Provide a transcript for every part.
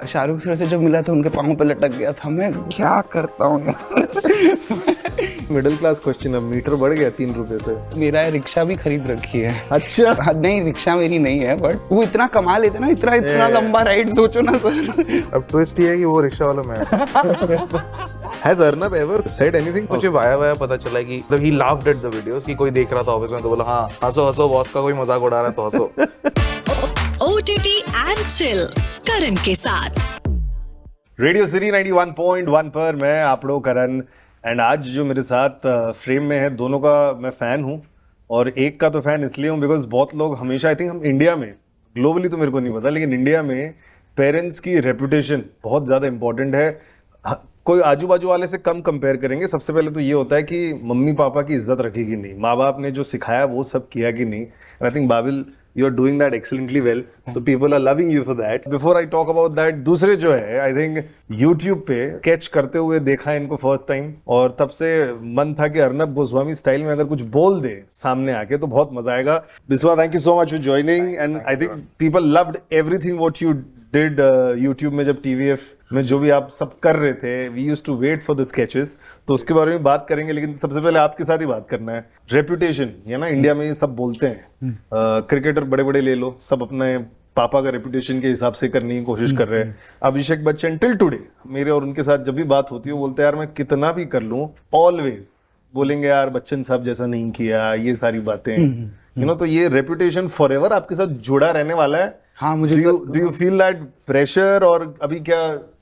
Shahrukh sir से जब मिला था उनके पाँव पे लटक गया था, मैं क्या करता हूँ। मिडिल क्लास क्वेश्चन, अब मीटर बढ़ गया 3 रुपए से। मेरा रिक्शा भी खरीद रखी है। अच्छा, नहीं रिक्शा मेरी नहीं है, बट वो इतना कमा लेते ना, इतना लंबा राइड, सोचो ना सर। अब ट्विस्ट ये है कि वो रिक्शा वाला मैं Has Arnab ever said anything? मुझे वाया पता चला कि he laughed at the videos कि कोई देख रहा था ऑफिस में तो बोला हाँ हंसो हंसो, बॉस का कोई मजाक उड़ा रहा है तो हंसो। OTT and chill करण के साथ रेडियो सिटी 91.1 पर मैं आपड़ो करण, एंड आज जो मेरे साथ फ्रेम में है, दोनों का मैं फ़ैन हूँ। और एक का तो फ़ैन इसलिए हूँ बिकॉज बहुत लोग हमेशा, आई थिंक हम इंडिया में, ग्लोबली तो मेरे को नहीं पता, लेकिन इंडिया में पेरेंट्स की रेपुटेशन बहुत ज़्यादा इंपॉर्टेंट है। कोई आजू बाजू वाले से कम कंपेयर करेंगे। सबसे पहले तो ये होता है कि मम्मी पापा की इज्जत रखी कि नहीं, माँ बाप ने जो सिखाया वो सब किया कि नहीं। I think Babil, you are doing that excellently well, so people are loving you for that. Before I talk about that, दूसरे जो है, I think YouTube पे कैच करते हुए देखा है इनको फर्स्ट टाइम, और तब से मन था कि अर्नब गोस्वामी स्टाइल में अगर कुछ बोल दे सामने आके तो बहुत मजा आएगा। Biswa, thank you so much for joining, and I think people loved everything what you did YouTube में। जब TVF में जो भी आप सब कर रहे थे, we used to wait for the sketches, तो उसके बारे में बात करेंगे, लेकिन सबसे पहले आपके साथ ही बात करना है। रेपुटेशन ये ना, इंडिया में ये सब बोलते हैं, क्रिकेटर बड़े बड़े ले लो, सब अपने पापा का रेपुटेशन के हिसाब से करने की कोशिश कर रहे हैं। अभिषेक बच्चन टिल टुडे मेरे और उनके साथ जब भी बात होती है वो बोलते हैं यार मैं कितना भी कर लूं, ऑलवेज बोलेंगे यार बच्चन साहब जैसा नहीं किया, ये सारी बातें यू नो। तो ये रेपुटेशन फॉरएवर आपके साथ जुड़ा रहने वाला है। हाँ, मुझे do you feel that pressure, और अभी क्या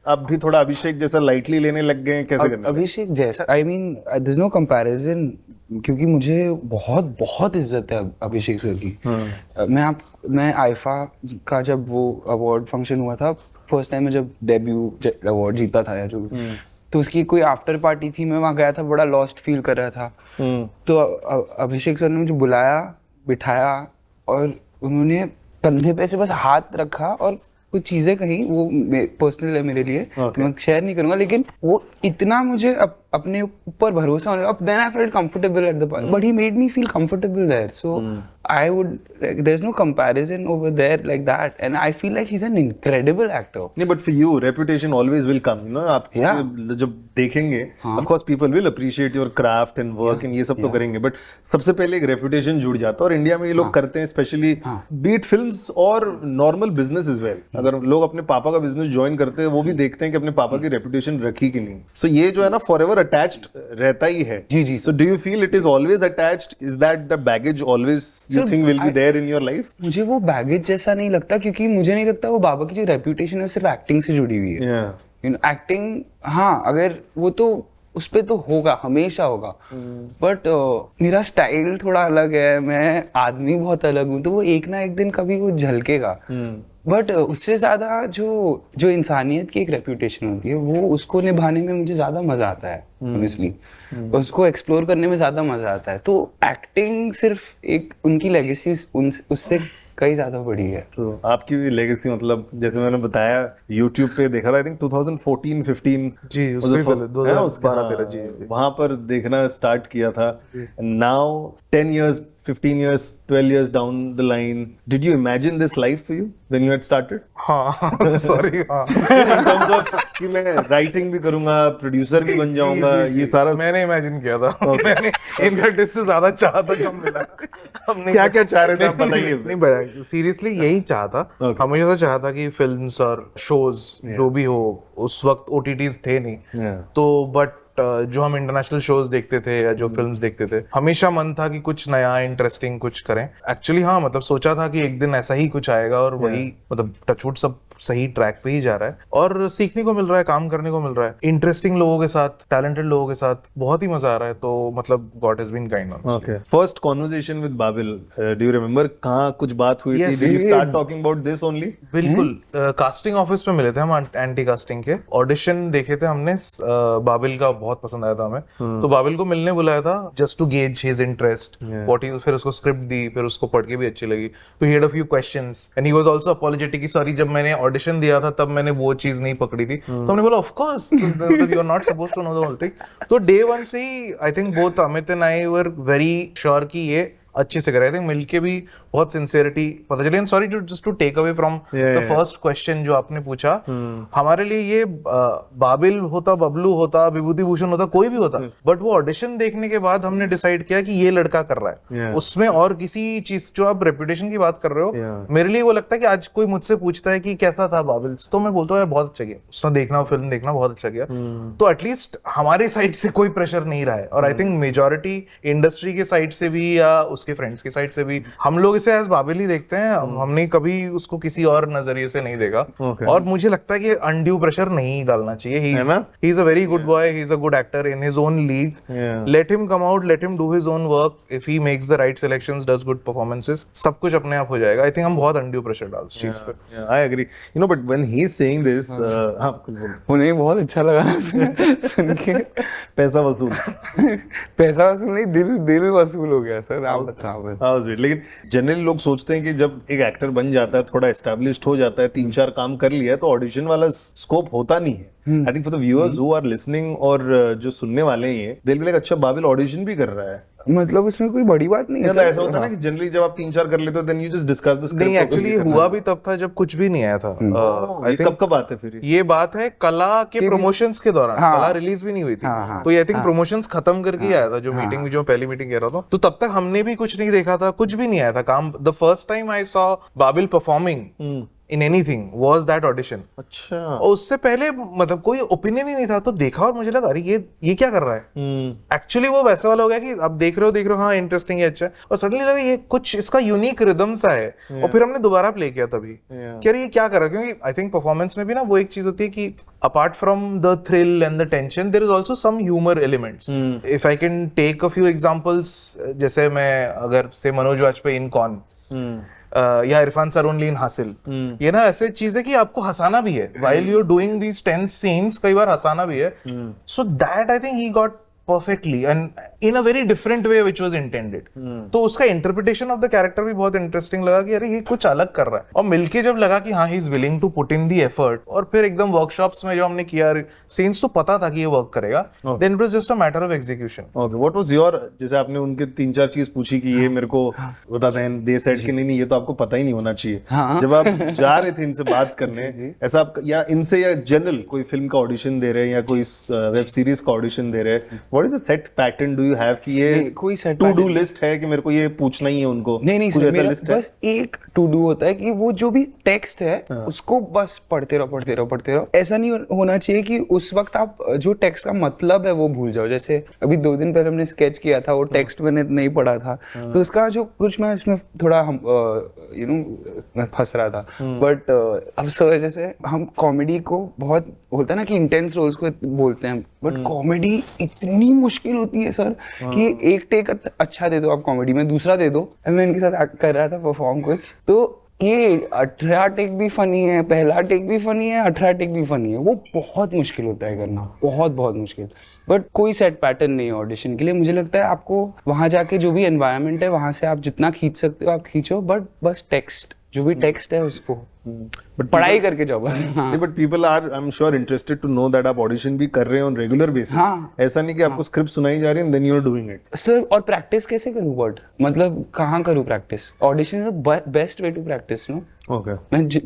आप भी थोड़ा अभिषेक जैसा लाइटली लेने लग गए हैं, कैसे करना? अभिषेक जैसा, I mean there is no comparison, क्योंकि मुझे बहुत बहुत इज्जत है अभिषेक सर की। मैं आईफा का जब वो अवार्ड फंक्शन हुआ था फर्स्ट टाइम में, जब डेब्यू अवार्ड जीता था या जो, तो उसकी कोई आफ्टर पार्टी थी, मैं वहाँ गया था, बड़ा लॉस्ट फील कर रहा था। तो अभिषेक सर ने मुझे बुलाया, बिठाया, और उन्होंने कंधे पे से बस हाथ रखा और कुछ चीजें कही, वो पर्सनल है मेरे लिए, मैं शेयर नहीं करूंगा, लेकिन वो इतना मुझे अपने ऊपर भरोसा होने लगा। Then I felt comfortable at the but he made me feel comfortable there, so I would, there is no comparison over there like that, and I feel like he is an incredible actor. नहीं, but for you reputation always will come, you know. आप जब देखेंगे, of course people will appreciate your craft and work, and ये सब तो करेंगे, but सबसे पहले एक रेपुटेशन जुड़ जाता है, और इंडिया में ये लोग करते हैं, स्पेशली बीट फिल्म्स और नॉर्मल बिजनेस इज वेल। अगर लोग अपने पापा का बिजनेस ज्वाइन करते हैं, वो भी देखते हैं कि अपने पापा की रेपुटेशन रखी कि नहीं। सो ये जो है ना फॉरएवर अटैच्ड रहता ही है। जी। So do you feel it is always attached? Is that the baggage always you think will be there in your life? मुझे वो बैगेज जैसा नहीं लगता, क्योंकि मुझे नहीं लगता वो बाबा की जो रेपुटेशन है वो सिर्फ एक्टिंग से जुड़ी हुई है। यू नो, एक्टिंग, हाँ, अगर वो तो उस पे तो होगा, हमेशा होगा, बट मेरा स्टाइल थोड़ा अलग है, मैं आदमी बहुत अलग हूँ, तो वो एक ना एक दिन कभी वो झलकेगा। बट उससे ज्यादा जो इंसानियत की एक रेपुटेशन होती है, वो उसको निभाने में मुझे ज्यादा मजा आता है, ऑनेस्टली। उसको एक्सप्लोर करने में ज्यादा मजा आता है। तो एक्टिंग सिर्फ एक उनकी लेगेसी उससे कई ज्यादा बड़ी है। तो आपकी भी लेगेसी, मतलब जैसे मैंने बताया, YouTube पे देखा था, आई थिंक 2014-15 जी, उससे पहले 2012-13 जी, वहां पर देखना स्टार्ट किया था। Now 10 years, 15 years, 12 years down the line, did you imagine this life for you when you had started? हाँ सॉरी, हाँ In terms of कि मैं राइटिंग भी करूंगा, प्रोड्यूसर भी बन जाऊंगा, ये सारा मैंने इमेजिन किया था। मैंने इनफैक्ट इससे ज्यादा चाहा था, कम मिला। हमने क्या क्या चाह रहे थे आप बताइए। नहीं बड़ा सीरियसली यही चाहा था, हमेशा से चाहा था कि फिल्म्स और शोज जो भी हो, उस वक्त OTTs थे नहीं, तो बट जो हम इंटरनेशनल शोज देखते थे या जो फिल्म्स देखते थे, हमेशा मन था कि कुछ नया इंटरेस्टिंग कुछ करें। एक्चुअली हाँ, मतलब सोचा था कि एक दिन ऐसा ही कुछ आएगा, और वही मतलब टचवुड सब सही ट्रैक पे ही जा रहा है, और सीखने को मिल रहा है, काम करने को मिल रहा है, इंटरेस्टिंग लोगों के साथ, टैलेंटेड लोगों के साथ, बहुत ही मजा आ रहा है। तो मतलब God has been kind. Okay, first conversation with Babil, do you remember कहाँ कुछ बात हुई थी? Did you start talking about this only? बिल्कुल, कास्टिंग ऑफिस पे मिले थे हम, एंटी कास्टिंग के ऑडिशन देखे थे हमने। बाबिल का बहुत पसंद आया था हमें, तो बाबिल को मिलने बुलाया था, just to gauge his interest, what he. फिर उसको स्क्रिप्ट दी, फिर उसको पढ़ के भी अच्छी लगी, तो he had a few questions, and he was also apologetic कि सॉरी, जब मैंने ऑडिशन दिया था तब मैंने वो चीज नहीं पकड़ी थी। तो हमने बोला of course you are not supposed to know the whole thing. तो डे वन से ही I think both Amit and I were very sure कि ये अच्छे से करे। आई थिंक मिलके भी बहुत सिंसियरिटी पता चली। And sorry just to take away from the first question जो आपने पूछा, हमारे लिए ये बाबिल होता, बबलू होता, विभूति भूषण होता, कोई भी होता, बट वो ऑडिशन देखने के बाद हमने डिसाइड किया कि ये लड़का कर रहा है उसमें। और किसी चीज जो आप रेपुटेशन की बात कर रहे हो, मेरे लिए वो लगता है कि आज कोई मुझसे पूछता है कि कैसा था बाबिल, तो मैं बोलता हूँ बहुत अच्छा किया, उसने देखना, फिल्म देखना बहुत अच्छा किया। तो एटलीस्ट हमारे साइड से कोई प्रेशर नहीं रहा है। और आई थिंक मेजॉरिटी इंडस्ट्री के साइड से भी या उसके फ्रेंड्स की साइड से भी हम लोग इसे एज बाबिल ही देखते हैं। हमने कभी उसको किसी और नजरिए से नहीं देखा। और मुझे लगता है कि अनड्यू प्रेशर नहीं डालना चाहिए। He is a very good boy, he is a good actor in his own league. Let him come out, let him do his own work. If he makes the right selections, does good performances, सब कुछ अपने आप हो जाएगा। I think हम बहुत undue pressure डाल इस चीज पे। I agree, you know, but when he is saying this, उन्हें बहुत अच्छा लगा सुन के। पैसा वसूल पैसा वसूल नहीं, दिल वसूल हो गया सर। आप बताओ। लेकिन जनरली लोग सोचते हैं कि जब एक एक्टर बन जाता है, थोड़ा एस्टैब्लिश्ड हो जाता है, 3-4 काम कर लिया है, तो ऑडिशन वाला स्कोप होता नहीं है। I think for the viewers who are listening और जो सुनने वाले हैं, दे विल बी लाइक, अच्छा बाबिल ऑडिशन भी कर रहा है, मतलब उसमें कोई बड़ी बात नहीं है। ऐसा होता है ना कि जनरली जब आप 3-4 कर लेते हो, then you just discuss the script. नहीं, एक्चुअली हुआ भी तब था जब कुछ भी नहीं आया था। आई थिंक कब बात है फिर ये बात है कला के प्रमोशंस के दौरान। कला रिलीज भी नहीं हुई थी, तो आई थिंक प्रमोशंस खत्म करके ही आया था, जो मीटिंग में, जो पहली मीटिंग कह रहा था। तो तब तक हमने भी कुछ नहीं देखा था, कुछ भी नहीं आया था काम। The first time I saw Babil performing in anything was that audition। अच्छा। और उससे पहले मतलब कोई ओपिनियन ही नहीं था, तो देखा और मुझे लगा अरे ये क्या कर रहा है। एक्चुअली वो वैसा वाला हो गया कि अब देख रहे हो हाँ इंटरेस्टिंग है, अच्छा। और सडनली लगा ये कुछ इसका यूनिक रिदम सा है। और फिर हमने दोबारा प्ले किया तभी कि अरे ये क्या कर रहा है। क्योंकि आई थिंक परफॉर्मेंस में भी ना वो एक चीज होती है कि apart from the thrill and the tension, there is also some humour elements. If I can take a few examples, जैसे मैं अगर से मनोज वाजपेयी इन कौन, या इरफान सर ओनली इन हासिल, ये ना ऐसे चीज है कि आपको हंसाना भी है while you're doing these tense scenes, कई बार हंसाना भी है। So that I think he got perfectly and in a very different way which was intended। तो उसका इंटरप्रिटेशन ऑफ द कैरेक्टर भी बहुत इंटरेस्टिंग लगा कि अरे ये कुछ अलग कर रहा है। और मिलके जब लगा कि हाँ he is willing to put in the effort, और फिर एकदम वर्कशॉप्स में जो हमने किया सीन्स, तो पता था कि ये वर्क करेगा। Then it was just a matter of execution. Okay, what was your, जैसे आपने उनके 3-4 चीज पूछी कि ये मेरे को बताते हैं, दे सेड कि नहीं ये तो आपको पता ही नहीं होना चाहिए। जब आप जा रहे थे इनसे बात करने, ऐसा आप या इनसे या जनरल कोई फिल्म का ऑडिशन दे रहे हैं या कोई वेब सीरीज का ऑडिशन दे रहे हैं, what is the set pattern do you have कि ये कोई सेट टू डू लिस्ट है कि मेरे को ये पूछना ही है उनको? नहीं कुछ ऐसा लिस्ट है? बस एक टू डू होता है कि वो जो भी टेक्स्ट है उसको बस पढ़ते रहो। ऐसा नहीं होना चाहिए कि उस वक्त आप जो टेक्स्ट का मतलब है वो भूल जाओ। जैसे अभी 2 दिन पहले हमने स्केच किया था, वो टेक्स्ट मैंने नहीं पढ़ा था, तो उसका जो कुछ मैं उसमें थोड़ा मैं फंस रहा था। बट अब सर जैसे हम कॉमेडी को बहुत होता है ना कि इंटेंस रोल्स को बोलते हैं, बट कॉमेडी इतनी मुश्किल होती है सर कि एक टेक अच्छा दे दो आप कॉमेडी में, दूसरा दे दो। मैं इनके साथ एक्ट कर रहा था परफॉर्म कुछ, तो ये 18 टेक भी फनी है, पहला टेक भी फनी है, 18 टेक भी फनी है। वो बहुत मुश्किल होता है करना, बहुत मुश्किल। बट कोई सेट पैटर्न नहीं है ऑडिशन के लिए। मुझे लगता है आपको वहां जाके जो भी एनवायरनमेंट है वहां से आप जितना खींच सकते हो आप खींचो, बट बस टेक्स्ट, जो भी टेक्स्ट है उसको पढ़ाई करके जाओ बस। But people are, I am sure, interested to know that आप ऑडिशन भी कर रहे हैं ऑन रेगुलर बेसिस। ऐसा नहीं कि आपको स्क्रिप्ट सुनाई जा रही है then you are doing it. Sir और प्रैक्टिस कैसे करूं? वर्ड मतलब कहाँ करूं practice? Audition is best way to practice no. Okay,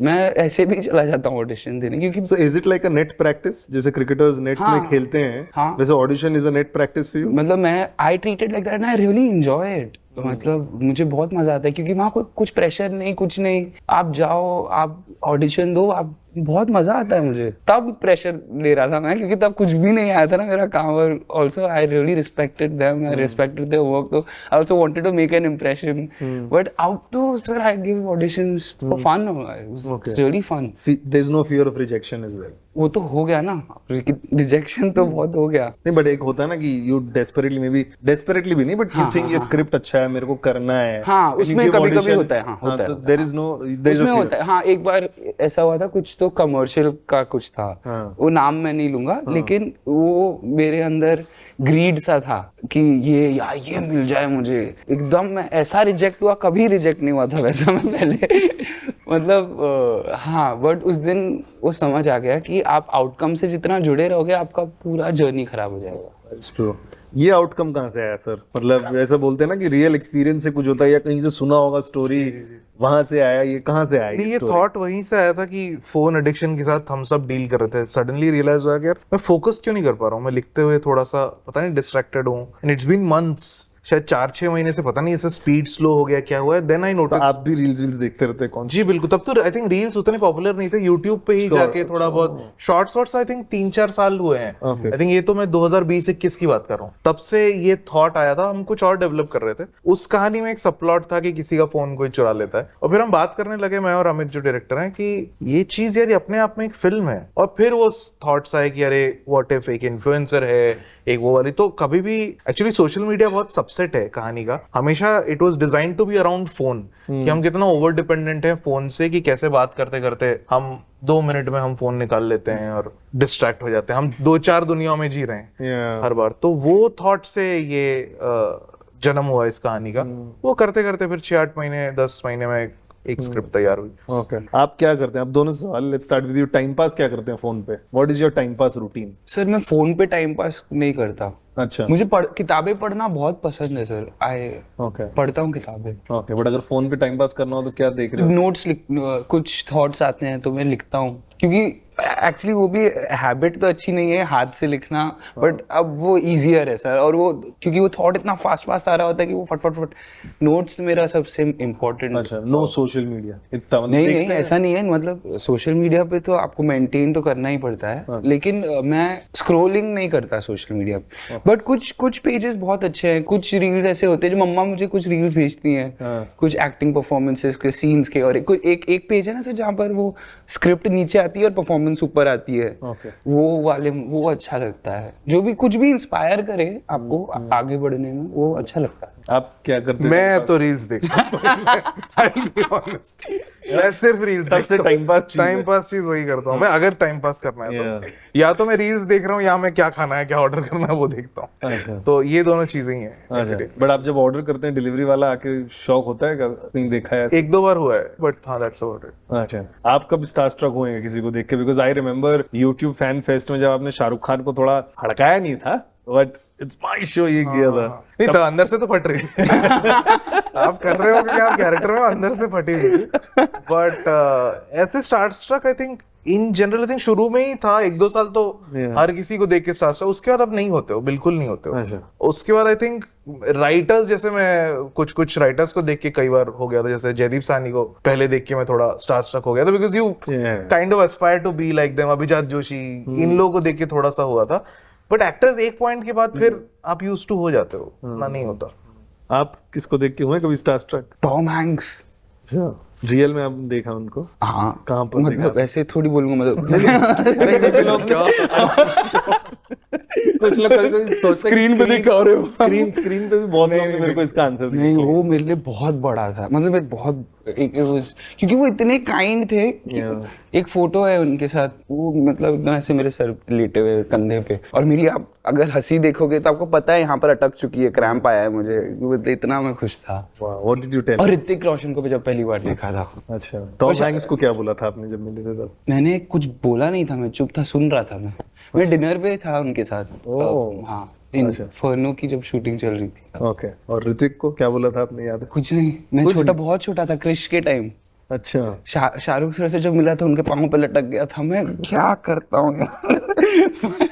मैं ऐसे भी चला जाता हूँ ऑडिशन देने, क्योंकि so is it like a net practice, जैसे क्रिकेटर्स नेट्स में खेलते हैं, वैसे audition is a net practice for you? मतलब मैं I treat it like that and I really enjoy it. मतलब मुझे बहुत मजा आता है क्योंकि वहाँ कोई कुछ प्रेशर नहीं, कुछ नहीं, आप जाओ, आप ऑडिशन दो, आप बहुत मजा आता है मुझे। तब प्रेशर ले रहा था मैं क्योंकि तब कुछ भी नहीं आया था ना मेरा काम। और also I really respected them, I respected their work, तो I also wanted to make an impression. But out तो sir I give auditions for fun, it's really fun. There is no fear of rejection as well? वो तो हो गया ना, rejection तो बहुत हो गया। नहीं, बट एक होता है ना कि you desperately, may be desperately भी नहीं, बट यू थिंक ये स्क्रिप्ट अच्छा है, मेरे को करना है। हाँ, उसमें कभी-कभी होता है। हाँ, होता है। There is no, there is होता है। हाँ, एक बार ऐसा हुआ था, कुछ तो कमर्शियल का कुछ था, वो नाम मैं नहीं लूंगा, लेकिन वो मेरे अंदर ग्रीड सा था कि ये यार ये मिल जाए मुझे। एकदम मैं ऐसा रिजेक्ट हुआ, कभी रिजेक्ट नहीं हुआ था वैसा मैं पहले। मतलब हाँ, बट उस दिन वो समझ आ गया कि आप आउटकम से जितना जुड़े रहोगे आपका पूरा जर्नी खराब हो जाएगा। It's true. ये आउटकम कहाँ से आया सर? मतलब ऐसा बोलते हैं ना कि रियल एक्सपीरियंस से कुछ होता है या कहीं से सुना होगा स्टोरी, वहां से आया, ये कहाँ से आया? नहीं, ये थॉट वहीं से आया था कि फोन एडिक्शन के साथ हम सब डील कर रहे थे। सडनली रियलाइज हुआ कि यार मैं फोकस क्यों नहीं कर पा रहा हूँ, मैं लिखते हुए थोड़ा सा पता नहीं डिस्ट्रैक्टेड हूँ। एंड इट्स बीन मंथ्स, शायद 4-6 महीने से, पता नहीं ऐसा स्पीड स्लो हो गया क्या हुआ है। देन आई तो नोटिस। आप भी रील्स देखते रहते हैं कौन? जी बिल्कुल, तब तो आई थिंक रील्स उतने पॉपुलर नहीं थे, यूट्यूब पे ही जाके थोड़ा बहुत शॉर्ट्स आई थिंक 3-4 साल हुए हैं। आई थिंक ये तो मैं 2020-21 की बात कर रहा हूँ, तब से ये थॉट आया था। हम कुछ और डेवलप कर रहे थे, उस कहानी में एक सबप्लॉट था कि किसी का फोन कोई चुरा लेता है, और फिर हम बात करने लगे, मैं और अमित जो डायरेक्टर हैं, कि ये चीज यार अपने आप में एक फिल्म है। और फिर वो थॉट्स आए कि अरे व्हाट इफ एक इन्फ्लुएंसर है, एक वो वाली। तो कभी भी एक्चुअली सोशल मीडिया बहुत सबसेट है कहानी का, हमेशा it was designed to be around phone, कि हम कितना ओवर डिपेंडेंट हैं फोन से, कि कैसे बात करते करते हम 2 मिनट में हम फोन निकाल लेते हैं और डिस्ट्रैक्ट हो जाते हैं, हम 2-4 दुनियाओं में जी रहे हैं हर बार। तो वो थॉट से ये जन्म हुआ इस कहानी का। वो करते करते फिर 6-8 महीने 10 महीने में एक स्क्रिप्ट तैयार हुई। ओके, आप क्या करते हैं? आप दोनों सवाल, let's start with you. Time pass क्या करते हैं फोन पे? What is your time pass routine? Sir मैं फोन पे टाइम पास नहीं करता। अच्छा, मुझे किताबें पढ़ना बहुत पसंद है सर। ओके पढ़ता हूँ किताबें। ओके, बट अगर फोन पे टाइम पास करना हो तो क्या देख रहे हो? नोट्स कुछ थॉट्स आते हैं तो मैं लिखता हूँ, क्योंकि एक्चुअली वो भी हैबिट तो अच्छी नहीं है हाथ से लिखना, बट अब वो इजियर है सर। और वो क्योंकि वो थॉट इतना फास्ट आ रहा होता है कि वो फट नोट्स मेरा सबसे इम्पोर्टेंट। अच्छा, नो सोशल मीडिया इतना नहीं ऐसा नहीं है, मतलब सोशल मीडिया पे तो आपको मेंटेन तो करना ही पड़ता है, लेकिन मैं स्क्रोलिंग नहीं करता सोशल मीडिया पे। बट कुछ पेजेस बहुत अच्छे हैं, कुछ रील्स ऐसे होते हैं जो मम्मा मुझे कुछ रील्स भेजती हैं, कुछ एक्टिंग परफॉर्मेंसेस के सीन्स के, और एक पेज है ना सर जहाँ पर वो स्क्रिप्ट नीचे आती है और परफॉर्मेंस ऊपर आती है। वो वाले वो अच्छा लगता है, जो भी कुछ भी इंस्पायर करे आपको आगे बढ़ने में, वो अच्छा लगता है। आप क्या करते हैं? मैं तो रील्स देखता हूँ मैं सिर्फ रील्स। सबसे टाइम पास चीज वही करता हूँ मैं, अगर टाइम पास करना है तो। या तो मैं रील्स देख रहा हूँ, या मैं क्या खाना है, क्या ऑर्डर करना है वो देखता हूँ। अच्छा, तो ये दोनों चीजें ही हैं। बट आप जब ऑर्डर करते हैं, डिलीवरी वाला आके शौक होता है? कहीं देखा है? 1-2 बार हुआ है, बट हाँ दैट्स अबाउट इट। अच्छा, आप कब स्टारस्ट्रक हुए हैं किसी को देख के? Because I remember YouTube fan fest में जब आपने शाहरुख खान को थोड़ा हड़काया नहीं था, बट इट्स माय शो ये किया था। नहीं तो अंदर से तो फट रही थी आप कर रहे हो कि आप कैरेक्टर में अंदर से फटी हुई थी। बट ऐसे starstruck I think in general I think शुरू में ही था, 1-2 साल तो हर किसी को देख के स्टारस्ट्रक। उसके बाद अब नहीं होते हो, बिल्कुल नहीं होते हो। अच्छा। उसके बाद आई थिंक राइटर्स, जैसे मैं कुछ राइटर्स को देख के कई बार हो गया था, जैसे जयदीप साहनी को पहले देख के मैं थोड़ा स्टारस्ट्रक हो गया था, because you kind of aspire to be like them. Abhijat Joshi, इन लोगों को देख के थोड़ा सा हुआ था। बट एक्टर्स एक पॉइंट के बाद फिर आप यूज्ड टू हो जाते हो, ना नहीं होता। आप किसको देख के हुए कभी स्टारस्ट्रक? Tom Hanks. रियल में आप देखा उनको? हाँ, कहाँ पर मतलब ऐसे थोड़ी बोलूंगा, मतलब कुछ लोग क्या कुछ लोग कभी सोचते स्क्रीन पे देख रहे हो, स्क्रीन पे भी बहुत लोग ने मेरे को इसका आंसर दिया। नहीं, वो मेरे लिए बहुत बड़ा था, मतलब मैं बहुत क्योंकि वो इतने काइंड थे। एक फोटो है उनके साथ, वो मतलब एकदम ऐसे मेरे सर पे लेटे हुए कंधे पे, और मेरी आप अगर हंसी देखोगे तो आपको पता है यहाँ पर अटक चुकी है, क्रैम्प आया है मुझे, मतलब इतना मैं खुश था। What did you tell? और ऋतिक रोशन को भी जब पहली बार देखा था। अच्छा, टॉम हैंक्स को क्या बोला था आपने जब मिले थे तब? मैंने कुछ बोला नहीं था, मैं चुप था, सुन रहा था। मैं डिनर पे था उनके साथ। हाँ, फर्नो की जब शूटिंग चल रही थी। ओके, और ऋतिक को क्या बोला था आपने, याद है? कुछ नहीं, मैं छोटा, बहुत छोटा था, क्रिश के टाइम। अच्छा, शाहरुख सर से जब मिला था, उनके पाँव पे लटक गया था। मैं क्या करता हूँ यार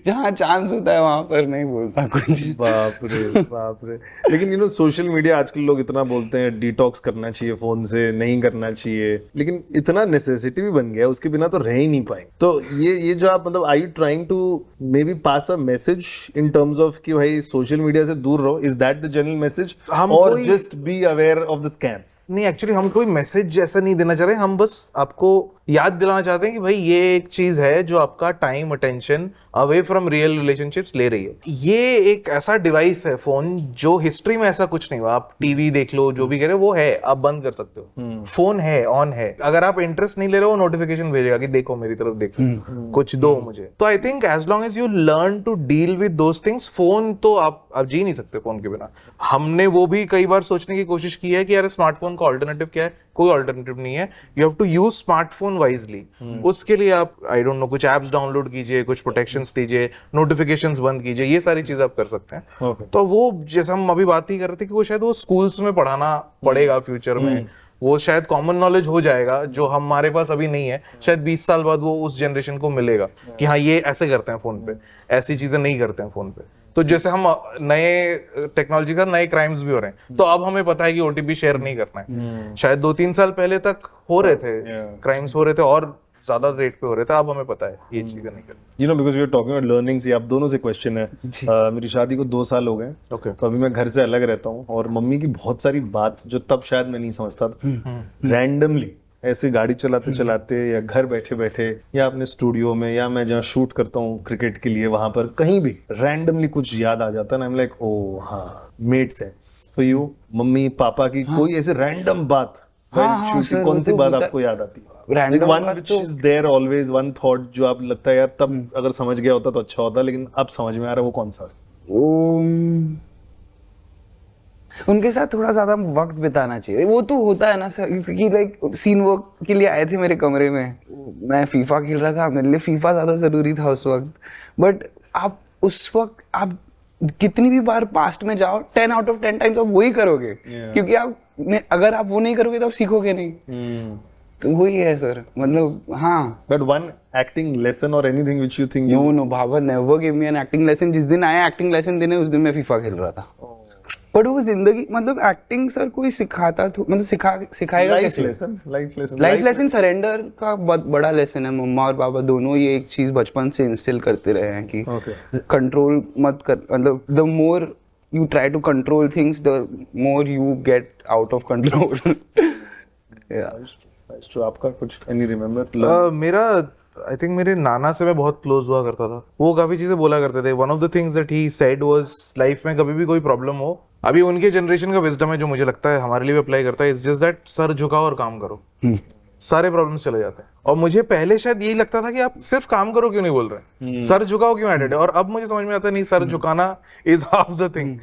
जहाँ चांस होता है वहां पर नहीं बोलता कुछ। बाप रे। लेकिन यू नो सोशल मीडिया आजकल लोग इतना बोलते हैं डिटॉक्स करना चाहिए फोन से, नहीं करना चाहिए, लेकिन इतना नेसेसिटी भी बन गया, उसके बिना तो रह ही नहीं पाए। तो ये जो आप, मतलब, are you trying to maybe pass a message in terms of कि भाई सोशल मीडिया से दूर रहो? Is that the general message, और just be aware of the scams? नहीं, एक्चुअली हम कोई मैसेज ऐसा नहीं देना चाह रहे, हम बस आपको याद दिलाना चाहते हैं कि भाई ये एक चीज है जो आपका time, attention away from real relationships ले रही है। ये एक ऐसा डिवाइस है फोन, जो हिस्ट्री में ऐसा कुछ नहीं हुआ। आप टीवी देख लो, जो भी कह रहे हो वो है, आप बंद कर सकते हो। फोन है, ऑन है, अगर आप इंटरेस्ट नहीं ले रहे हो नोटिफिकेशन भेजेगा कि देखो मेरी तरफ देखो, कुछ दो मुझे। तो I think as long as you learn to deal with those things, phone तो आप जी नहीं सकते फोन के बिना। हमने वो भी कई बार सोचने की कोशिश की है कि यार स्मार्टफोन का ऑल्टरनेटिव क्या है, कोई ऑल्टरनेटिव नहीं है। You have to use smartphone wisely. उसके लिए आप आई डोंट नो कुछ एप्स डाउनलोड कीजिए, कुछ प्रोटेक्शंस लीजिए, नोटिफिकेशंस बंद कीजिए, ये सारी चीजें आप कर सकते हैं। तो वो जैसे हम अभी बात ही कर रहे थे कि वो शायद वो स्कूल्स में पढ़ाना पड़ेगा फ्यूचर में, वो शायद कॉमन नॉलेज हो जाएगा जो हमारे पास अभी नहीं है। शायद 20 साल बाद वो उस जनरेशन को मिलेगा कि हाँ ये ऐसे करते हैं फोन पे, ऐसी चीजें नहीं करते हैं फोन पे। तो जैसे हम नए टेक्नोलॉजी का नए क्राइम्स भी हो रहे हैं, तो अब हमें पता है कि ओटीपी शेयर नहीं करना है। शायद 2-3 साल पहले तक हो रहे थे, क्राइम्स हो रहे थे और ज्यादा रेट पे हो रहे थे, अब हमें पता है ये चीजें नहीं करनी। You know because we are talking about learnings, ये आप दोनों से क्वेश्चन है। मेरी शादी को 2 साल हो गए। Okay. तो अभी मैं घर से अलग रहता हूँ और मम्मी की बहुत सारी बात जो तब शायद मैं नहीं समझता था, रैंडमली ऐसे गाड़ी चलाते चलाते या घर बैठे बैठे या अपने स्टूडियो में या मैं जहाँ शूट करता हूँ क्रिकेट के लिए, वहां पर कहीं भी रैंडमली कुछ याद आ जाता है ना, आई एम लाइक ओ हाँ made sense for you. Mummy papa की कोई ऐसे रैंडम बात, कौन सी बात आपको याद आती है? Random वन बात व्हिच तो- is there always, one thought जो आप लगता है यार तब अगर समझ गया होता तो अच्छा होता, लेकिन अब समझ में आ रहा है, वो कौन सा है? उनके साथ थोड़ा ज्यादा वक्त बिताना चाहिए। वो तो होता है ना सर, क्योंकि लाइक सीन वर्क के लिए आए थे मेरे कमरे में, मैं फीफा खेल रहा था, मेरे लिए फीफा ज्यादा जरूरी था उस वक्त। बट आप उस वक्त आप कितनी भी बार पास्ट में जाओ, 10 out of 10 टाइम्स आप वही करोगे। क्योंकि आप अगर आप वो नहीं करोगे तो आप सीखोगे नहीं। तो वही है सर, मतलब हाँ। बट वन एक्टिंग लेसन और anything which you think no Baba never give me an acting lesson. जिस दिन आया एक्टिंग लेसन देने, उस दिन मैं फीफा खेल रहा था। बट वो जिंदगी, मतलब एक्टिंग सर कोई सिखाता तो मतलब सिखाएगा कैसे? लाइफ लेसन सरेंडर का बहुत बड़ा लेसन है। मम्मा और पापा दोनों ये एक चीज बचपन से इंस्टिल करते रहे हैं कि कंट्रोल मत कर, मतलब the more you try to control things the more you get out of control. आपका कुछ एनी रिमेम्बर? मेरा आई थिंक मेरे नाना से मैं बहुत क्लोज हुआ करता था। वो काफी चीजें बोला करते थे। One of the things that he said was life में कभी भी कोई प्रॉब्लम हो, अभी उनके जनरेशन का विजडम है जो मुझे लगता है हमारे लिए भी अप्लाई करता है, इट्स जस्ट दैट सर झुकाओ और काम करो, सारे प्रॉब्लम्स चले जाते हैं। और मुझे पहले शायद यही लगता था कि आप सिर्फ काम करो क्यों नहीं बोल रहे, सर झुकाओ क्यों एडेड है। और अब मुझे समझ में आता है नहीं, सर झुकाना इज हाफ द थिंग।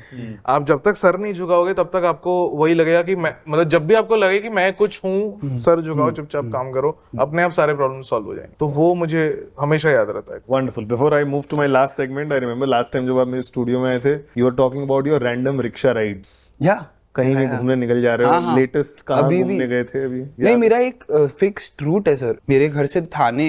आप जब तक सर नहीं झुकाओगे तब तक आपको वही लगेगा कि मैं, मतलब जब भी आपको लगे कि मैं कुछ हूँ, सर झुकाओ, चुपचाप काम करो, अपने आप सारे प्रॉब्लम सॉल्व हो जाएंगे। तो वो मुझे हमेशा याद रहता है। Wonderful. Before I move to my last segment, I remember last time जब आप मेरे स्टूडियो में आए थे, you are talking about your random rickshaw rides. या कहीं भी घूमने निकल जा रहे हो? लेटेस्ट कहाँ घूमने गए थे अभी? नहीं, मेरा एक फिक्स्ड रूट है सर। मेरे घर से थाने,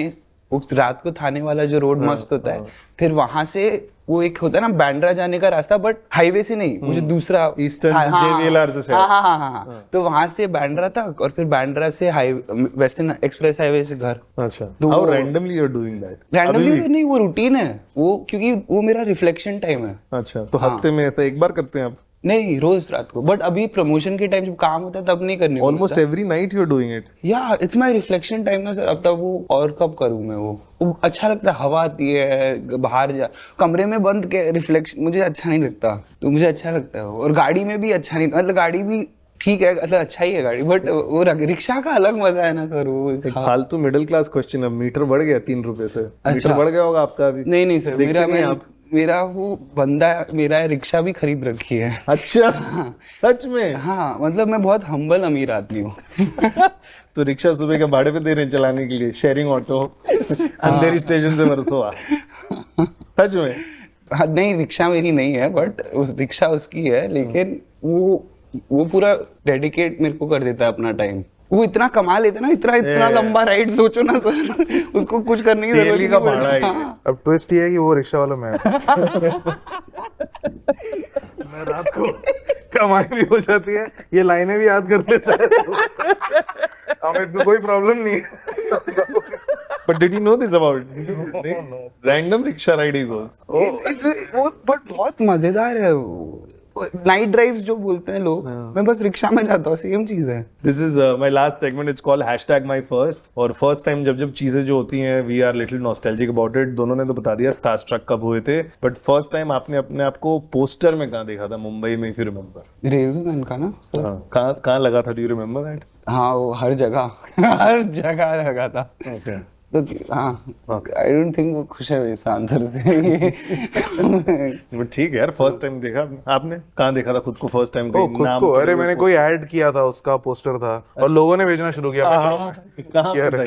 वो रात को थाने वाला जो रोड मस्त होता है, फिर वहां से वो एक होता है ना बांद्रा जाने का रास्ता, बट हाईवे से नहीं, मुझे दूसरा ईस्टर्न जेवीएलआर से शायद। हाँ। तो वहां से बांद्रा तक और फिर बांद्रा से वेस्टर्न एक्सप्रेस हाईवे से घर। अच्छा, how randomly you are doing that? Randomly नहीं, वो रूटीन है वो, क्योंकि वो मेरा रिफ्लेक्शन टाइम है। अच्छा, तो हफ्ते में ऐसा एक बार करते हैं आप? नहीं, रोज रात को। बट अभी प्रमोशन के टाइम जब काम होता है तब नहीं करनी। Almost every night you are doing it? या इट्स माय रिफ्लेक्शन टाइम ना सर। अब तक वो और कब करूं मैं वो अच्छा लगता है, हवा आती है, बाहर जा, कमरे में बंद के रिफ्लेक्शन मुझे अच्छा नहीं लगता, तो मुझे अच्छा लगता है। और गाड़ी में भी अच्छा नहीं, मतलब गाड़ी भी ठीक है, मतलब अच्छा ही है गाड़ी, बट वो रिक्शा का अलग मजा है ना सर। वो फालतू मिडिल क्लास क्वेश्चन है, मीटर बढ़ गया 3 रुपए से? मीटर बढ़ गया होगा आपका अभी? नहीं सर, मेरा वो बंदा, मेरा रिक्शा भी खरीद रखी है। अच्छा, सच में? हाँ, मतलब मैं बहुत हम्बल अमीर आदमी हूँ। तो रिक्शा सुबह के भाड़े पे दे रहे हैं चलाने के लिए, शेयरिंग ऑटो, अंधेरी स्टेशन से वर्सोवा? सच में? हाँ, नहीं, रिक्शा मेरी नहीं है, बट उस रिक्शा उसकी है, लेकिन वो पूरा डेडिकेट मेरे को कर देता है अपना टाइम। वो इतना कमा लेते ना, इतना लंबा राइड, सोचो ना सर, उसको कुछ करने की जरूरत नहीं पड़ती। हाँ। अब ट्विस्ट ये है कि वो रिक्शा वाला मैं मैं रात को कमाई भी हो जाती है, ये लाइनें भी याद कर लेता है, हमें तो कोई प्रॉब्लम नहीं है। But did you know this about random rickshaw ride he goes? वो बट बहुत मजेदार है वो। नाइट ड्राइव्स जो बोलते हैं लोग, मैं बस रिक्शा में जाता हूँ, सेम चीज है। This is my last segment. It's called #myfirst. और फर्स्ट टाइम जब चीजें जो होती हैं, we are little nostalgic about it. दोनों ने तो बता दिया स्टारस्ट्रक कब हुए थे, बट फर्स्ट टाइम आपने अपने आप को पोस्टर में कहाँ देखा था? मुंबई में, if you remember? Railway man का ना सर। कहाँ लगा था? Do you remember that? हाँ, वो हर जगह हर जगह लगा था। Okay. तो हाँ, आई डोंट थिंक वो खुश है इस आंसर से। बट ठीक है यार, फर्स्ट टाइम देखा आपने? कहाँ देखा था खुद को फर्स्ट टाइम? ओ खुद को, अरे मैंने कोई ऐड किया था, उसका पोस्टर था और लोगों ने भेजना शुरू किया। कहाँ पे था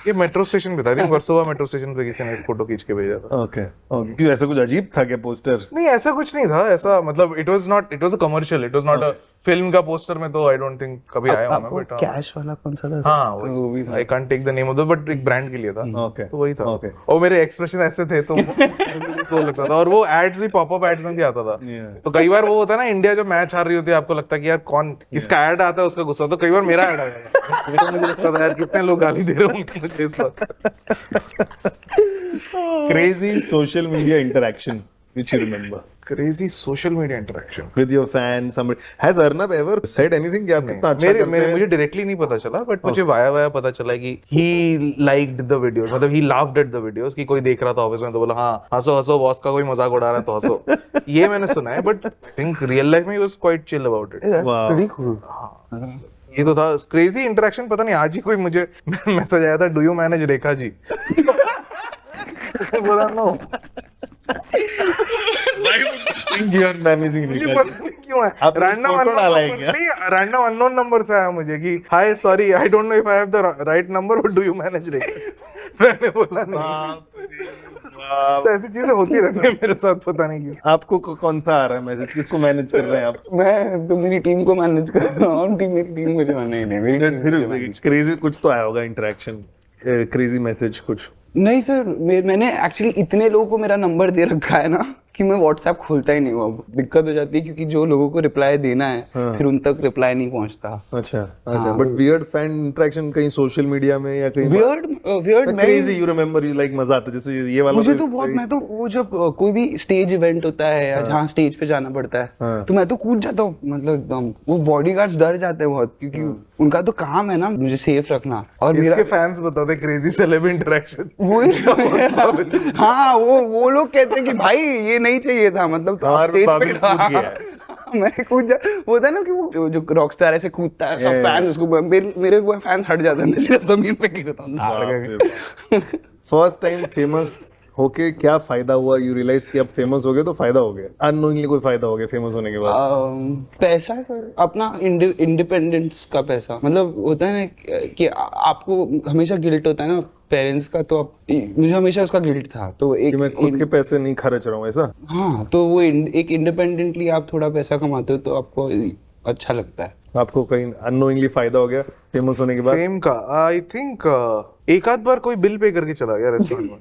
ये मेट्रो स्टेशन पे था, I think Versova metro station पे किसी ने फोटो खींच के भेजा था। ओके ओके, क्यों ऐसा कुछ अजीब था क्या पोस्टर? नहीं ऐसा कुछ नहीं था, ऐसा मतलब it was a commercial, it was not a film का पोस्टर में, तो आई डोंट थिंक कभी आया होगा। बट कैश वाला कौन सा था? हाँ वो भी, I can't take the name of the, but एक ब्रांड के लिए था। ओके तो वही था। ओके। और मेरे एक्सप्रेशन ऐसे थे तो सो लगता था। और वो एड्स भी पॉपअप एड्स में भी आता था। तो कई बार वो होता है ना, इंडिया जो मैच हार रही होती है, आपको लगता है कि यार कौन किसका ऐड आता है उसका गुस्सा, तो कई बार मेरा ऐड आया। मुझे लगता था यार कितने लोग गाली दे रहे होंगे मुझे इस वक्त। Crazy social media interaction which you remember Crazy social media interaction with your fans. Somebody has Arnab ever said anything कि आप कितना अच्छा करते हैं? मुझे डायरेक्टली नहीं पता चला, बट मुझे वाया पता चला कि ही लाइक्ड द वीडियोस, मतलब ही लाफ्ड एट द वीडियोस, कि कोई देख रहा था ऑफिस में तो बोला हाँ हंसो हंसो, बॉस का कोई मजाक उड़ा रहा है तो हंसो। ये मैंने सुना है, but I think real life में he was quite chill about it. That's pretty cool. ये तो था क्रेजी इंटरेक्शन। पता नहीं आज ही कोई मुझे मैसेज आया था, do you manage Rekha ji? बोला no. think you are managing मुझे Rekha पता नहीं क्यों है, आपने रैंडम photo अननोन डाला है नंबर क्या? नहीं, रैंडम अननोन नंबर से आया मुझे कि hi sorry I don't know if I have the right number, but do you manage Rekha? मैंने बोला नहीं। तो ऐसी चीजें होती रहती है मेरे साथ, पता नहीं क्यों। आपको कौन सा आ रहा है मैसेज? किसको मैनेज कर रहे हैं आप? मैं तो मेरी टीम को मैनेज कर रहा हूँ। मेरी टीम मुझे नहीं मेरी टीम मुझे manage क्रेजी कुछ तो आया होगा इंटरेक्शन, क्रेजी मैसेज कुछ? नहीं सर, मैंने एक्चुअली इतने लोगों को मेरा नंबर दे रखा है ना कि मैं व्हाट्सएप खोलता ही नहीं हूँ। अब दिक्कत हो जाती है क्योंकि जो लोगों को रिप्लाई देना है फिर उन तक रिप्लाई नहीं पहुँचता। अच्छा अच्छा। बट वियर्ड फैन इंटरेक्शन कहीं सोशल मीडिया में या कहीं? Weird crazy you remember, you like मजा आता है जैसे ये वाला? मुझे तो बहुत, मैं तो वो जब कोई भी स्टेज इवेंट होता है या जहाँ स्टेज पे जाना पड़ता है तो मैं तो कूद जाता हूँ, मतलब एकदम। वो बॉडीगार्ड्स डर जाते हैं बहुत क्योंकि उनका तो काम है ना मुझे सेफ रखना। और इसके फैंस बताते क्रेजी सेलेब इंटरेक्शन। हाँ वो लोग कहते हैं कि भाई ये नहीं चाहिए था, मतलब तो स्टेज पे कूद गया है। मैं कूद जा, वो था ना कि वो जो रॉकस्टार ऐसे कूदता है, सब फैन उसको, मेरे वो फैंस हट जाते हैं, सीधा जमीन पे गिरता हूँ। फर्स्ट टाइम फेमस होके क्या फायदा हुआ? यू रियलाइज कि अब फेमस हो गए तो फायदा हो गया? अननोइंगली कोई फायदा हो गया फेमस होने के बाद? पैसा है सर, अपना इंडिपेंडेंस का पैसा। मतलब होता है ना कि आपको हमेशा गिल्ट होता है ना पेरेंट्स का, तो मुझे हमेशा उसका गिल्ट था। तो एक मैं खुद के पैसे नहीं खर्च रहा हूँ ऐसा? हाँ, तो वो एक इंडिपेंडेंटली आप थोड़ा पैसा कमाते हो तो आपको अच्छा लगता है। आपको कहीं अननोइंगली फायदा हो गया फेमस होने के बाद? फेम का आई थिंक एक आध बार कोई बिल पे करके चला गया रेस्टोरेंट में।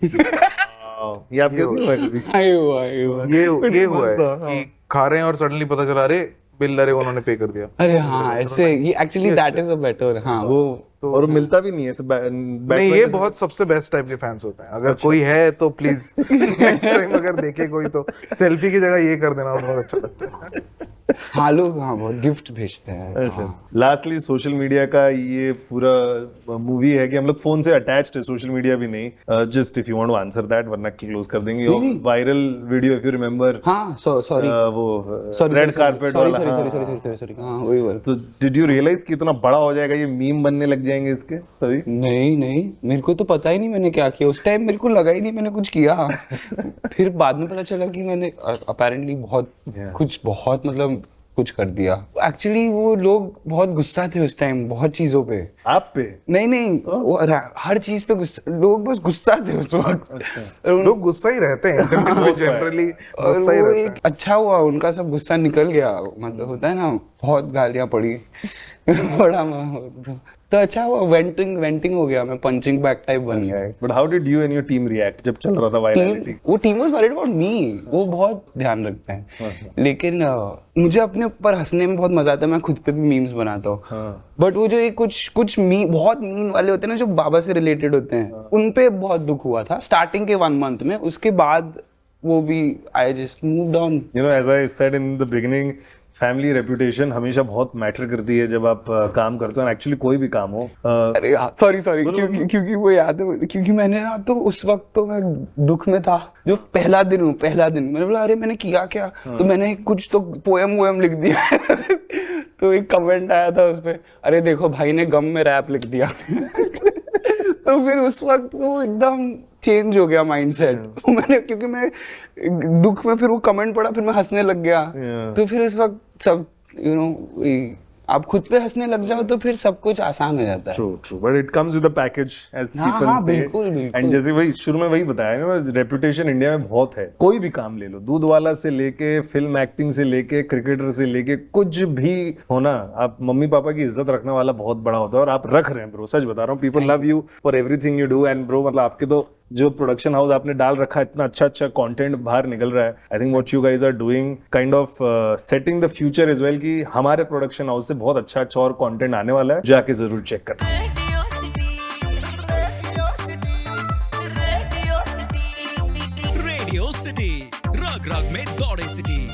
ये आपके साथ नहीं हुआ कभी? ये हुआ है कि खा रहे हैं और सडनली पता चला अरे बिल अरे उन्होंने पे कर दिया। अरे हाँ, ऐसे ये actually that is a better. हाँ वो तो और मिलता भी नहीं है ऐसे नहीं, ये बहुत सबसे बेस्ट टाइप के फैंस होते हैं। अगर कोई है तो प्लीज नेक्स्ट टाइम अगर देखे कोई तो सेल्फी की जगह ये कर देना, बहुत अच्छा लगता है। हाँ लोग हाँ बहुत गिफ्ट भेजते हैं। अच्छा, लास्टली सोशल मीडिया का ये पूरा मूवी है कि हम लोग फोन से अटैच्ड है, सोशल मीडिया भी नहीं। Just if you want to answer that, वरना क्लोज कर देंगे। Viral video if you remember, हाँ सॉरी वो रेड कारपेट वाला। सॉरी हाँ वही वाला। तो डिड यू रियलाइज कि इतना बड़ा हो जाएगा, ये मीम बनने लग जाएंगे इसके तभी? नहीं मेरे को तो पता ही नहीं मैंने क्या किया उस टाइम, मेरे को लगा ही नहीं मैंने कुछ किया। फिर बाद में पता चला कि मैंने अपेरेंटली बहुत मतलब कुछ कर दिया। एक्चुअली वो लोग बहुत गुस्सा थे उस टाइम, बहुत चीजों पे। आप पे? नहीं वो हर चीज पे गुस्सा, लोग बस गुस्सा थे उस वक्त। लोग गुस्सा ही रहते हैं जनरली, गुस्सा ही रहते हैं। अच्छा हुआ उनका सब गुस्सा निकल गया, मतलब होता है ना बहुत गालियां पड़ी बड़ा तो अच्छा हुआ, वेंटिंग हो गया, मैं पंचिंग बैग टाइप बन गया। But how did you and your team react जब चल रहा था वायरलिटी? वो team was worried about me, वो बहुत ध्यान रखते हैं। लेकिन मुझे अपने ऊपर हंसने में बहुत मजा आता है, मैं खुद पे भी मीम्स बनाता हूँ। बट वो जो एक कुछ बहुत मीन वाले होते हैं ना जो बाबा से रिलेटेड होते हैं, उन पे बहुत दुख हुआ था स्टार्टिंग के 1 मंथ में। उसके बाद वो भी I just moved on. You know as I said in the beginning, family reputation हमेशा बहुत मैटर करती है जब आप काम करते हो, एक्चुअली कोई भी काम हो। अरे सॉरी क्योंकि वो याद है, क्योंकि मैंने ना तो उस वक्त तो मैं दुख में था। जो पहला दिन मैंने बोला अरे मैंने किया क्या, तो मैंने कुछ तो पोएम लिख दिया। तो एक कमेंट आया था उस पे, अरे देखो भाई ने गम में रैप लिख दिया। तो फिर उस वक्त वो एकदम चेंज हो गया माइंडसेट मैंने, क्योंकि मैं दुख में फिर वो कमेंट पढ़ा, फिर मैं हंसने लग गया। तो फिर उस वक्त सब आप खुद पे हंसने लग जाओ तो फिर सब कुछ आसान हो जाता है। True but it comes with a package as हाँ, पीपल हाँ, से। बिल्कुल, बिल्कुल। एंड जैसे वही शुरू में वही बताया ना, रेपुटेशन इंडिया में बहुत है। कोई भी काम ले लो, दूध वाला से लेके फिल्म एक्टिंग से लेके क्रिकेटर से लेके कुछ भी होना, आप मम्मी पापा की इज्जत रखने वाला बहुत बड़ा होता है, और आप रख रहे हैं ब्रो, सच बता रहा हूँ। People love you for everything you do. And bro मतलब आपके तो जो प्रोडक्शन हाउस आपने डाल रखा है, इतना अच्छा अच्छा कंटेंट बाहर निकल रहा है। I think what you guys are doing kind of setting the future as well, कि हमारे प्रोडक्शन हाउस से बहुत अच्छा अच्छा और कंटेंट आने वाला है, जाके जरूर चेक करना। रेडियो सिटी रग रग में दौड़े सिटी।